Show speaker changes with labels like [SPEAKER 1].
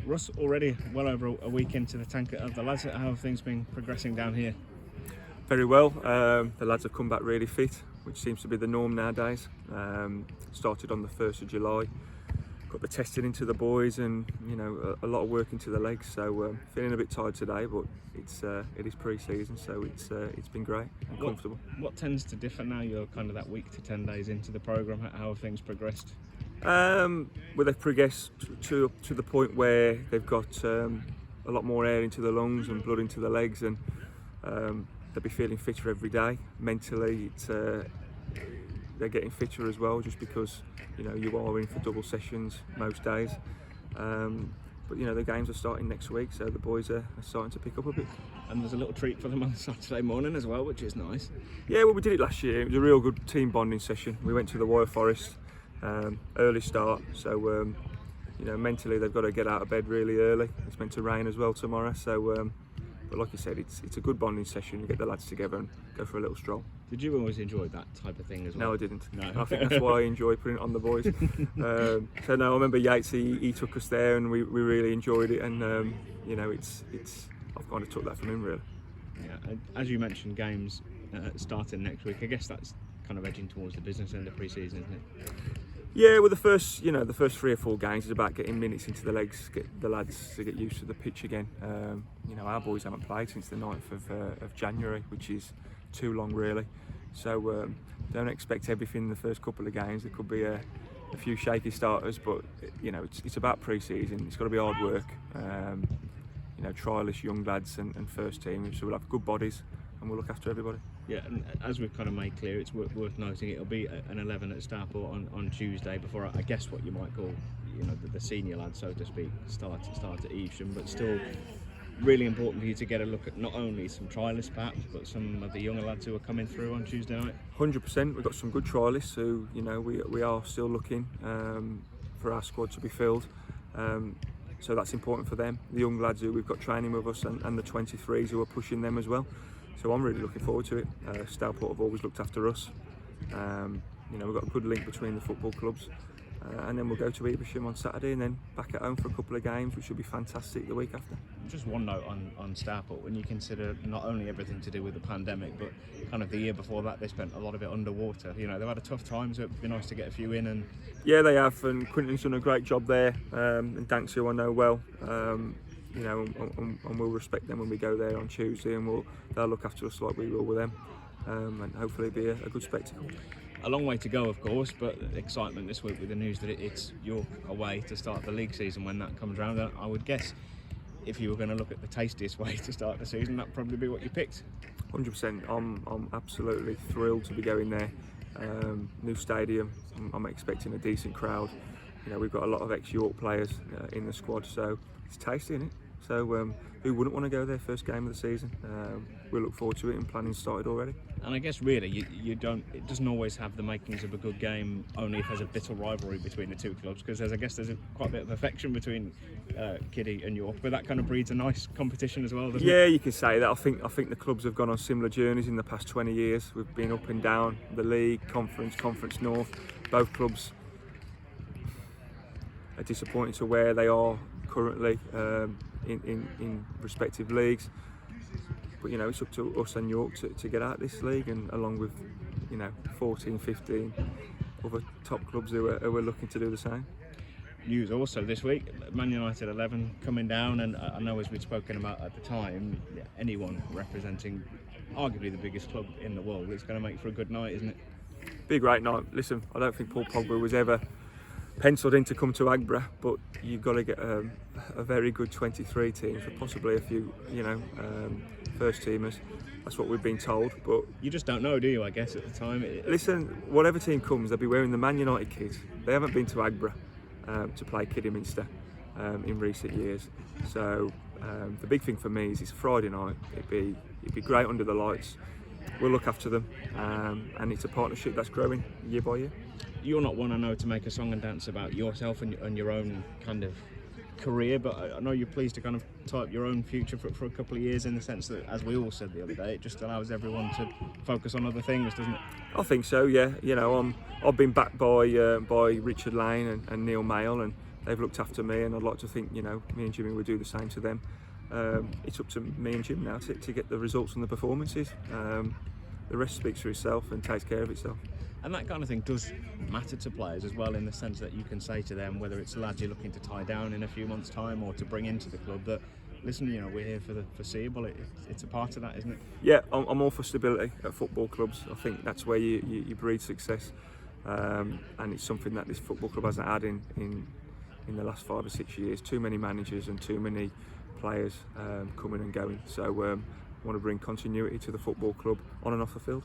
[SPEAKER 1] Russ, already well over a week into the tank of the lads. How have things been progressing down here?
[SPEAKER 2] Very well. The lads have come back really fit, which seems to be the norm nowadays. Started on the 1st of July. Got the testing into the boys, and a lot of work into the legs. So feeling a bit tired today, but it is pre-season, so it's been great and comfortable.
[SPEAKER 1] What tends to differ now? You're kind of that week to 10 days into the programme. How have things progressed?
[SPEAKER 2] Well, they've progressed to the point where they've got a lot more air into the lungs and blood into the legs, and they'll be feeling fitter every day. Mentally, they're getting fitter as well, just because you are in for double sessions most days. But the games are starting next week, so the boys are starting to pick up a bit.
[SPEAKER 1] And there's a little treat for them on Saturday morning as well, which is nice.
[SPEAKER 2] Yeah, well, we did it last year. It was a real good team bonding session. We went to the Wire Forest, early start, so mentally they've got to get out of bed really early. It's meant to rain as well tomorrow, so but like you said, it's a good bonding session. You get the lads together and go for a little stroll.
[SPEAKER 1] Did you always enjoy that type of thing as well?
[SPEAKER 2] No, I didn't.
[SPEAKER 1] No.
[SPEAKER 2] I think that's why I enjoy putting it on the boys. So no, I remember Yates. He took us there, and we really enjoyed it. And I've kind of took that from him really.
[SPEAKER 1] Yeah, and as you mentioned, games starting next week. I guess that's kind of edging towards the business end of pre-season, isn't it?
[SPEAKER 2] Yeah, well, the first 3 or 4 games is about getting minutes into the legs, get the lads to get used to the pitch again. Our boys haven't played since the 9th of January, which is too long really. So don't expect everything in the first couple of games. There could be a few shaky starters, but it's about pre-season. It's got to be hard work. Trialists, young lads, and first team. So we'll have good bodies, and we'll look after everybody.
[SPEAKER 1] Yeah, and as we've kind of made clear, it's worth noting it'll be an 11 at Starport on Tuesday before, I guess, what you might call the senior lads, so to speak, start at Evesham, but still really important for you to get a look at not only some trialists perhaps, but some of the younger lads who are coming through on Tuesday night.
[SPEAKER 2] 100%. We've got some good trialists who we are still looking for our squad to be filled. So that's important for them. The young lads who we've got training with us, and the 23s who are pushing them as well. So I'm really looking forward to it. Stourport have always looked after us. We've got a good link between the football clubs. And then we'll go to Evesham on Saturday, and then back at home for a couple of games, which will be fantastic the week after.
[SPEAKER 1] Just one note on Stourport, when you consider not only everything to do with the pandemic, but kind of the year before that, they spent a lot of it underwater. They've had a tough time, so it'd be nice to get a few in. And
[SPEAKER 2] yeah, they have, and Quinton's done a great job there, and Danks, who I know well. And we'll respect them when we go there on Tuesday, and they'll look after us like we will with them, and hopefully be a good spectacle.
[SPEAKER 1] A long way to go, of course, but excitement this week with the news that it's York away to start the league season when that comes round. I would guess if you were going to look at the tastiest way to start the season, that'd probably be what you picked.
[SPEAKER 2] 100%. I'm absolutely thrilled to be going there. New stadium. I'm expecting a decent crowd. We've got a lot of ex-York players in the squad, so it's tasty, isn't it? So who wouldn't want to go there first game of the season? We look forward to it, and planning started already. And
[SPEAKER 1] I guess really it doesn't always have the makings of a good game only if there's a bitter rivalry between the two clubs, because there's quite a bit of affection between Kiddie and York, but that kind of breeds a nice competition as well, doesn't it?
[SPEAKER 2] Yeah, you can say that. I think the clubs have gone on similar journeys in the past 20 years. We've been up and down the league, Conference North. Both clubs are disappointed to where they are currently in respective leagues, but it's up to us and York to get out of this league, and along with 14, 15 other top clubs who are looking to do the same.
[SPEAKER 1] News also this week, Man Utd XI coming down, and I know, as we'd spoken about at the time, anyone representing arguably the biggest club in the world, it's going to make for a good night, isn't it?
[SPEAKER 2] Be a great night. Listen, I don't think Paul Pogba was ever penciled in to come to Agbra, but you've got to get a very good 23 team, so possibly a few first teamers. That's what we've been told, but
[SPEAKER 1] you just don't know, do you? I guess at the time.
[SPEAKER 2] Listen, whatever team comes, they'll be wearing the Man Utd kit. They haven't been to Agbra to play Kidderminster in recent years, so the big thing for me is it's Friday night. It'd be great under the lights. We'll look after them, and it's a partnership that's growing year by year.
[SPEAKER 1] You're not one, I know, to make a song and dance about yourself and your own kind of career, but I know you're pleased to kind of tie up your own future for a couple of years, in the sense that, as we all said the other day, it just allows everyone to focus on other things, doesn't it?
[SPEAKER 2] I think so, yeah. I've been backed by Richard Lane and Neil Mayle, and they've looked after me, and I'd like to think, you know, me and Jimmy would do the same to them. It's up to me and Jim now to get the results and the performances. The rest speaks for itself and takes care of itself.
[SPEAKER 1] And that kind of thing does matter to players as well, in the sense that you can say to them, whether it's lads you're looking to tie down in a few months' time or to bring into the club, that listen, you know, we're here for the foreseeable. It's a part of that, isn't it?
[SPEAKER 2] Yeah, I'm all for stability at football clubs. I think that's where you breed success, and it's something that this football club hasn't had in the last 5 or 6 years. Too many managers and too many players coming and going. So I want to bring continuity to the football club on and off the field.